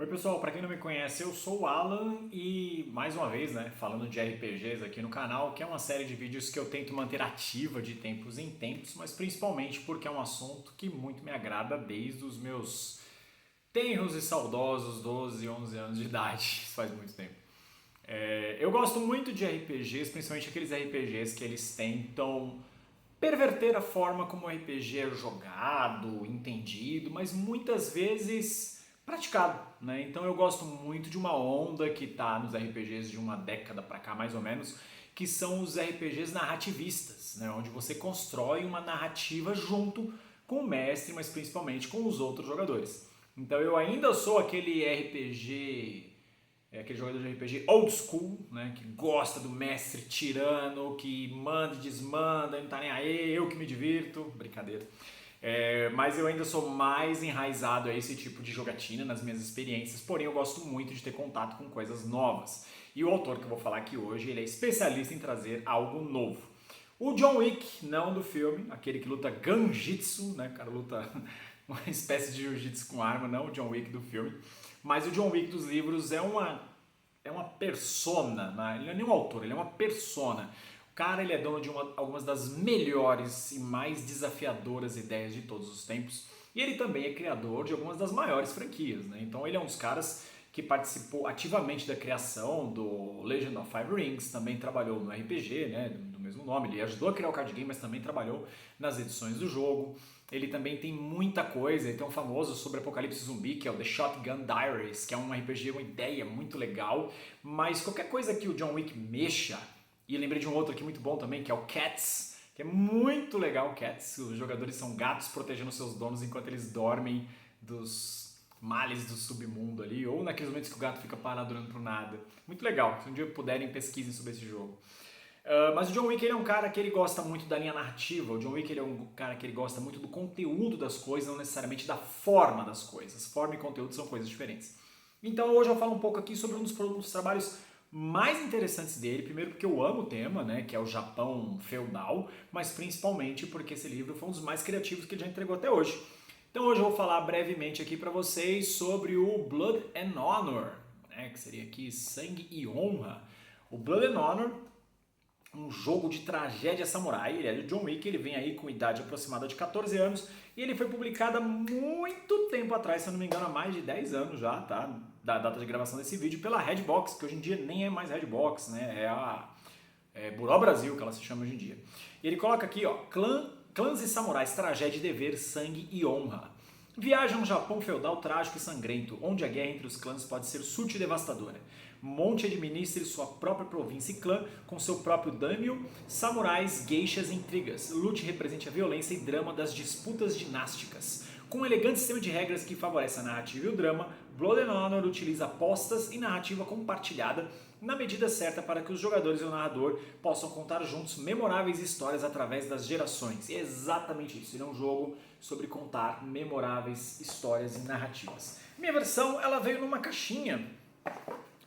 Oi pessoal, para quem não me conhece, eu sou o Alan e mais uma vez, falando de RPGs aqui no canal, que é uma série de vídeos que eu tento manter ativa de tempos em tempos, mas principalmente porque é um assunto que muito me agrada desde os meus tenros e saudosos 12, 11 anos de idade, isso faz muito tempo. Eu gosto muito de RPGs, principalmente aqueles RPGs que eles tentam perverter a forma como o RPG é jogado, entendido, mas muitas vezes praticado, né? Então eu gosto muito de uma onda que tá nos RPGs de uma década pra cá, mais ou menos, que são os RPGs narrativistas, né? Onde você constrói uma narrativa junto com o mestre, mas principalmente com os outros jogadores. Então eu ainda sou aquele RPG aquele jogador de RPG old school, né, que gosta do mestre tirano, que manda e desmanda, não tá nem aí, eu que me divirto, brincadeira. Mas eu ainda sou mais enraizado a esse tipo de jogatina nas minhas experiências, porém eu gosto muito de ter contato com coisas novas. E o autor que eu vou falar aqui hoje, ele é especialista em trazer algo novo. O John Wick, não do filme, aquele que luta Ganjitsu, né, cara, luta uma espécie de jiu-jitsu com arma, não o John Wick do filme. Mas o John Wick dos livros é uma persona, né? Ele não é nem um autor, ele é uma persona. O cara ele é dono de algumas das melhores e mais desafiadoras ideias de todos os tempos. E ele também é criador de algumas das maiores franquias, né? Então ele é um dos caras que participou ativamente da criação do Legend of Five Rings, também trabalhou no RPG, né, do mesmo nome, ele ajudou a criar o card game, mas também trabalhou nas edições do jogo. Ele também tem muita coisa, ele tem um famoso sobre apocalipse zumbi, que é o The Shotgun Diaries, que é um RPG, uma ideia muito legal, mas qualquer coisa que o John Wick mexa, e eu lembrei de um outro aqui muito bom também, que é o Cats, que é muito legal, Cats, os jogadores são gatos protegendo seus donos enquanto eles dormem dos males do submundo ali, ou naqueles momentos que o gato fica parado olhando pro nada. Muito legal, se um dia puderem, pesquisem sobre esse jogo. Mas o John Wick ele é um cara que ele gosta muito da linha narrativa, o John Wick ele é um cara que ele gosta muito do conteúdo das coisas, não necessariamente da forma das coisas. Forma e conteúdo são coisas diferentes. Então hoje eu falo um pouco aqui sobre um dos trabalhos mais interessantes dele, primeiro porque eu amo o tema, né, que é o Japão feudal, mas principalmente porque esse livro foi um dos mais criativos que ele já entregou até hoje. Então hoje eu vou falar brevemente aqui para vocês sobre o Blood and Honor, né, que seria aqui Sangue e Honra. O Blood and Honor, um jogo de tragédia samurai, ele é do John Wick, ele vem aí com idade aproximada de 14 anos e ele foi publicado há muito tempo atrás, se eu não me engano há mais de 10 anos já, tá? Da data de gravação desse vídeo, pela Redbox, que hoje em dia nem é mais Redbox, né? É a Buró Brasil, que ela se chama hoje em dia. E ele coloca aqui, ó, Clãs e samurais, tragédia, dever, sangue e honra. Viaja a um Japão feudal trágico e sangrento, onde a guerra entre os clãs pode ser sutil e devastadora. Monte administre sua própria província e clã, com seu próprio daimyo, samurais, geishas e intrigas. Lute represente a violência e drama das disputas dinásticas. Com um elegante sistema de regras que favorece a narrativa e o drama, Blood and Honor utiliza apostas e narrativa compartilhada na medida certa para que os jogadores e o narrador possam contar juntos memoráveis histórias através das gerações. E é exatamente isso, ele é um jogo sobre contar memoráveis histórias e narrativas. Minha versão, ela veio numa caixinha.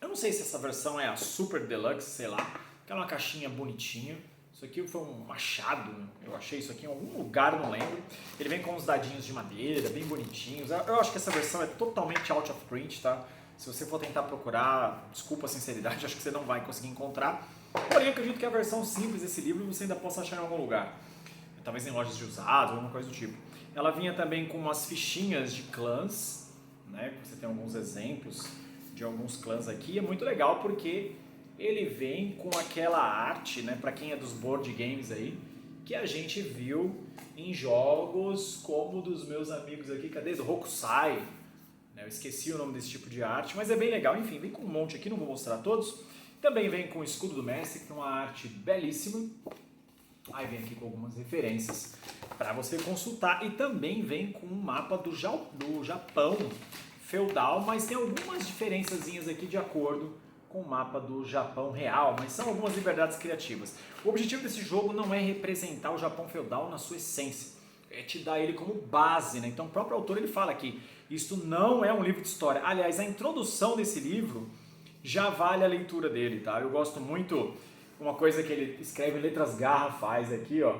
Eu não sei se essa versão é a Super Deluxe, sei lá, que é uma caixinha bonitinha. Isso aqui foi um achado, eu achei isso aqui em algum lugar, não lembro. Ele vem com uns dadinhos de madeira, bem bonitinhos. Eu acho que essa versão é totalmente out of print, tá? Se você for tentar procurar, desculpa a sinceridade, acho que você não vai conseguir encontrar. Porém, acredito que a versão simples desse livro você ainda possa achar em algum lugar. Talvez em lojas de usados, alguma coisa do tipo. Ela vinha também com umas fichinhas de clãs, né? Você tem alguns exemplos de alguns clãs aqui. É muito legal porque ele vem com aquela arte, né, para quem é dos board games aí, que a gente viu em jogos como dos meus amigos aqui, cadê? Do Hokusai, né, eu esqueci o nome desse tipo de arte, mas é bem legal. Enfim, vem com um monte aqui, não vou mostrar todos. Também vem com o escudo do mestre, que é uma arte belíssima. Aí vem aqui com algumas referências para você consultar e também vem com um mapa do Japão feudal, mas tem algumas diferençazinhas aqui de acordo com o mapa do Japão real, mas são algumas liberdades criativas. O objetivo desse jogo não é representar o Japão feudal na sua essência, é te dar ele como base, né? Então o próprio autor ele fala que isto não é um livro de história. Aliás, a introdução desse livro já vale a leitura dele, tá? Eu gosto muito, uma coisa que ele escreve em letras garrafais aqui, ó,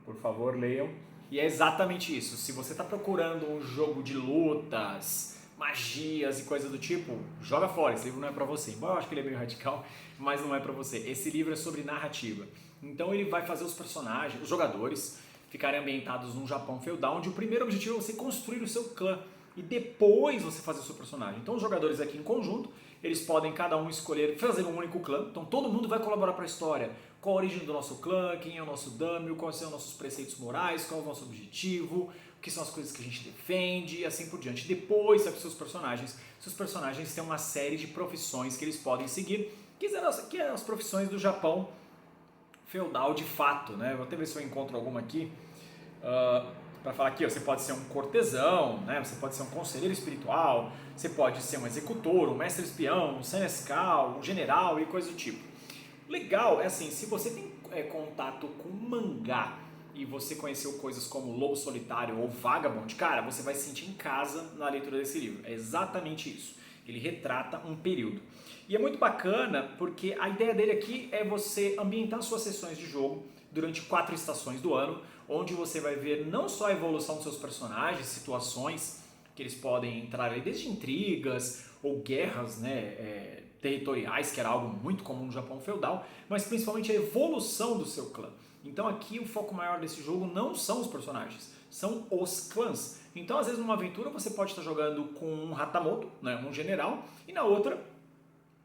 por favor leiam, e é exatamente isso. Se você está procurando um jogo de lutas magias e coisas do tipo, joga fora, esse livro não é pra você. Embora eu acho que ele é meio radical, mas não é pra você. Esse livro é sobre narrativa. Então ele vai fazer os personagens, os jogadores, ficarem ambientados num Japão feudal, onde o primeiro objetivo é você construir o seu clã e depois você fazer o seu personagem. Então os jogadores aqui em conjunto, eles podem cada um escolher fazer um único clã, então todo mundo vai colaborar para a história. Qual a origem do nosso clã, quem é o nosso daimyo, quais são os nossos preceitos morais, qual é o nosso objetivo, o que são as coisas que a gente defende e assim por diante. Depois, sabe, seus personagens têm uma série de profissões que eles podem seguir, que são as profissões do Japão feudal de fato, né? Vou até ver se eu encontro alguma aqui. Para falar aqui, você pode ser um cortesão, né? Você pode ser um conselheiro espiritual, você pode ser um executor, um mestre espião, um senescal, um general e coisa do tipo. Legal é assim, se você tem contato com mangá e você conheceu coisas como Lobo Solitário ou Vagabond, cara, você vai se sentir em casa na leitura desse livro. É exatamente isso. Ele retrata um período. E é muito bacana porque a ideia dele aqui é você ambientar suas sessões de jogo durante 4 estações do ano, onde você vai ver não só a evolução dos seus personagens, situações que eles podem entrar aí, desde intrigas ou guerras, né, territoriais, que era algo muito comum no Japão feudal, mas principalmente a evolução do seu clã. Então aqui o foco maior desse jogo não são os personagens, são os clãs. Então às vezes numa aventura você pode estar jogando com um Hatamoto, né, um general, e na outra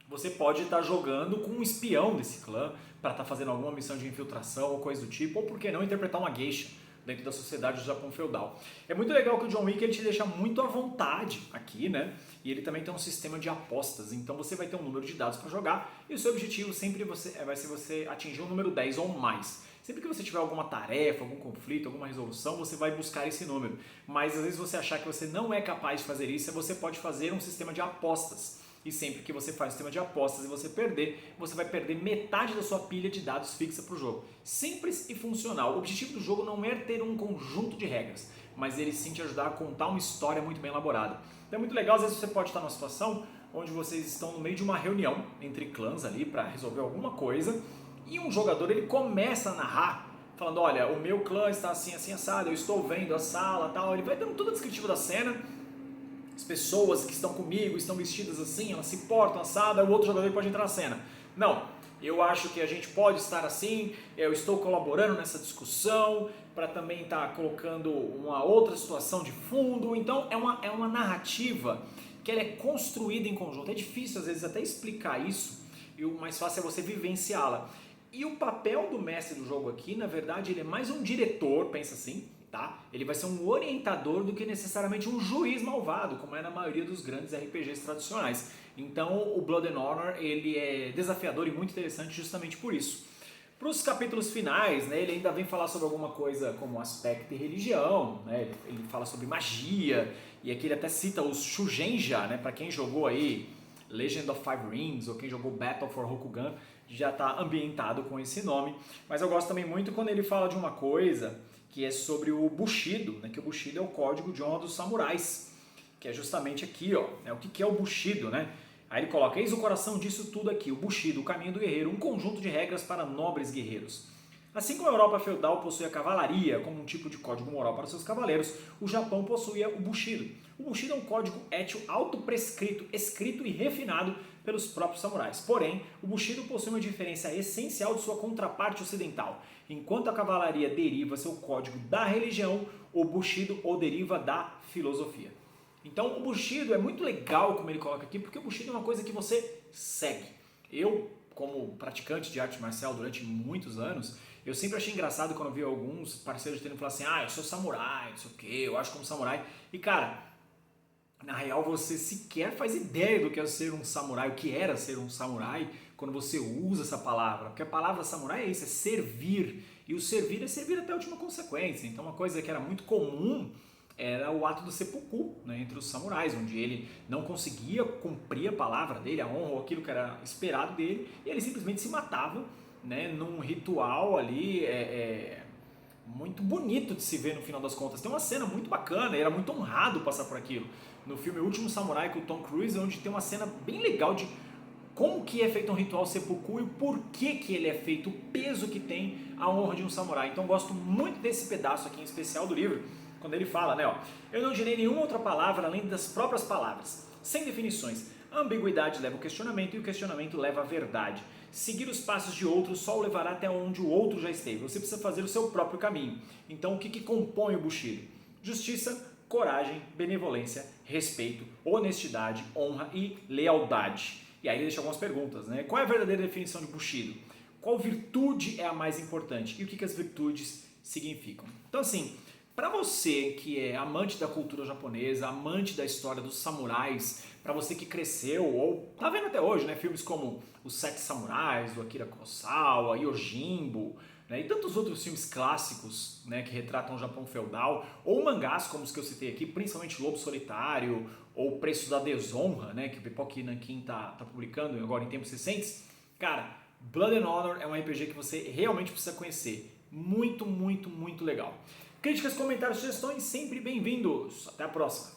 você pode estar jogando com um espião desse clã para estar fazendo alguma missão de infiltração ou coisa do tipo, ou por que não interpretar uma geisha dentro da sociedade do Japão feudal. É muito legal que o John Wick ele te deixa muito à vontade aqui, né? E ele também tem um sistema de apostas, então você vai ter um número de dados para jogar e o seu objetivo sempre vai ser você atingir um número 10 ou mais. Sempre que você tiver alguma tarefa, algum conflito, alguma resolução, você vai buscar esse número. Mas às vezes você achar que você não é capaz de fazer isso, você pode fazer um sistema de apostas. E sempre que você faz um sistema de apostas e você perder, você vai perder metade da sua pilha de dados fixa para o jogo. Simples e funcional. O objetivo do jogo não é ter um conjunto de regras, mas ele sim te ajudar a contar uma história muito bem elaborada. Então é muito legal, às vezes você pode estar numa situação onde vocês estão no meio de uma reunião entre clãs ali para resolver alguma coisa e um jogador ele começa a narrar falando, olha, o meu clã está assim, assim, assado, eu estou vendo a sala, tal. Ele vai dando todo o descritivo da cena. As pessoas que estão comigo estão vestidas assim, elas se portam assada, o outro jogador pode entrar na cena. Não, eu acho que a gente pode estar assim, eu estou colaborando nessa discussão para também estar colocando uma outra situação de fundo. Então é uma narrativa que ela é construída em conjunto. É difícil às vezes até explicar isso, e o mais fácil é você vivenciá-la. E o papel do mestre do jogo aqui, na verdade, ele é mais um diretor, pensa assim, tá? Ele vai ser um orientador do que necessariamente um juiz malvado, como é na maioria dos grandes RPGs tradicionais. Então o Blood and Honor ele é desafiador e muito interessante justamente por isso. Para os capítulos finais, né, ele ainda vem falar sobre alguma coisa como aspecto e religião, né, ele fala sobre magia, e aqui ele até cita os Shugenja, né, para quem jogou aí Legend of Five Rings ou quem jogou Battle for Rokugan, já está ambientado com esse nome. Mas eu gosto também muito quando ele fala de uma coisa que é sobre o Bushido, né? Que o Bushido é o código de honra dos samurais, que é justamente aqui, ó, né? O que é o Bushido, né? Aí ele coloca, eis o coração disso tudo aqui, o Bushido, o caminho do guerreiro, um conjunto de regras para nobres guerreiros. Assim como a Europa feudal possuía a cavalaria como um tipo de código moral para seus cavaleiros, o Japão possuía o Bushido. O Bushido é um código ético autoprescrito, escrito e refinado pelos próprios samurais. Porém, o Bushido possui uma diferença essencial de sua contraparte ocidental. Enquanto a cavalaria deriva seu código da religião, o Bushido o deriva da filosofia. Então, o Bushido é muito legal como ele coloca aqui, porque o Bushido é uma coisa que você segue. Eu, como praticante de arte marcial durante muitos anos, eu sempre achei engraçado quando eu vi alguns parceiros tendo falar assim, eu sou samurai, não sei o que, eu acho como samurai. E cara, na real você sequer faz ideia do que é ser um samurai, o que era ser um samurai quando você usa essa palavra. Porque a palavra samurai é isso, é servir. E o servir é servir até a última consequência. Então uma coisa que era muito comum era o ato do seppuku, né, entre os samurais, onde ele não conseguia cumprir a palavra dele, a honra ou aquilo que era esperado dele, e ele simplesmente se matava, né, num ritual ali muito bonito de se ver no final das contas. Tem uma cena muito bacana, ele era muito honrado passar por aquilo. No filme O Último Samurai com o Tom Cruise, onde tem uma cena bem legal de como que é feito um ritual seppuku e o porquê que ele é feito, o peso que tem a honra de um samurai. Então eu gosto muito desse pedaço aqui em especial do livro, quando ele fala, né, ó, eu não direi nenhuma outra palavra além das próprias palavras, sem definições. A ambiguidade leva ao questionamento e o questionamento leva à verdade. Seguir os passos de outro só o levará até onde o outro já esteve. Você precisa fazer o seu próprio caminho. Então, o que compõe o Bushido? Justiça, coragem, benevolência, respeito, honestidade, honra e lealdade. E aí ele deixa algumas perguntas, né? Qual é a verdadeira definição de Bushido? Qual virtude é a mais importante? E o que as virtudes significam? Então, assim, para você que é amante da cultura japonesa, amante da história dos samurais, para você que cresceu ou tá vendo até hoje, né, filmes como Os Sete Samurais, do Akira Kurosawa, Yojimbo, né, e tantos outros filmes clássicos, né, que retratam o Japão feudal, ou mangás como os que eu citei aqui, principalmente Lobo Solitário ou Preço da Desonra, né, que o Pipoca Nankin tá publicando agora em tempos recentes. Cara, Blood and Honor é um RPG que você realmente precisa conhecer. Muito, muito, muito legal. Críticas, comentários, sugestões, sempre bem-vindos. Até a próxima.